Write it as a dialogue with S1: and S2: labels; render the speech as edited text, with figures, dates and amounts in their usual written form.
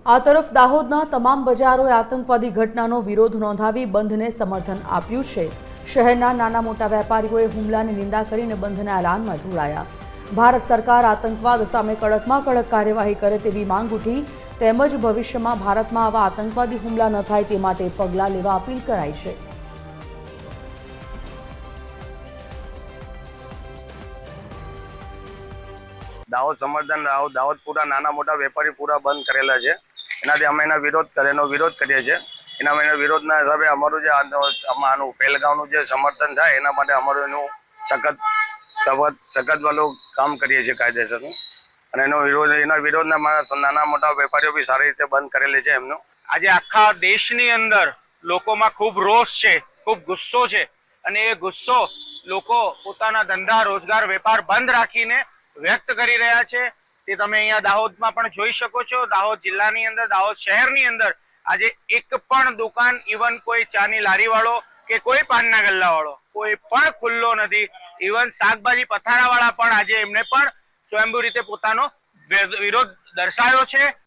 S1: આ તરફ દાહોદના તમામ બજારોએ આતંકવાદી ઘટનાનો વિરોધ નોંધાવી બંધને સમર્થન આપ્યું છે। શહેરના નાના મોટા વેપારીઓએ હુમલાની નિંદા કરીને બંધના એલાનમાં જોડાયા। ભારત સરકાર આતંકવાદ સામે કડકમાં કડક કાર્યવાહી કરે તેવી માંગ ઉઠી, તેમજ ભવિષ્યમાં ભારતમાં આવા આતંકવાદી હુમલા ન થાય તે માટે પગલાં લેવા અપીલ કરાઈ છે।
S2: દાહોદ સમર્થન દાહોદ પૂરા નાના મોટા વેપારી પૂરા બંધ કરેલા છે। એનાથી અમે એનો વિરોધ કરીએ છીએ। એના વિરોધના હિસાબે અમારું જે આનું પહેલગામનું જે સમર્થન થાય એના માટે અમારું એનું સખત વાળું કામ કરીએ છીએ કાયદેસરનું। અને એના વિરોધના નાના મોટા વેપારીઓ બી સારી રીતે બંધ કરેલી છે એમનું।
S3: આજે આખા દેશની અંદર લોકોમાં ખૂબ રોષ છે, ખૂબ ગુસ્સો છે, અને એ ગુસ્સો લોકો પોતાના ધંધા રોજગાર વેપાર બંધ રાખીને વ્યક્ત કરી રહ્યા છે। તે તમે અહીંયા દાહોદમાં પણ જોઈ શકો છો। દાહોદ જિલ્લાની અંદર, દાહોદ શહેરની અંદર આજે એક પણ દુકાન, ઇવન કોઈ ચાની લારી વાળો કે કોઈ પાનના ગલ્લા વાળો કોઈ પણ ખુલ્લો નથી। ઇવન શાકભાજી પથારા વાળા પણ આજે એમને પણ સ્વયંભૂ રીતે પોતાનો વિરોધ દર્શાવ્યો છે।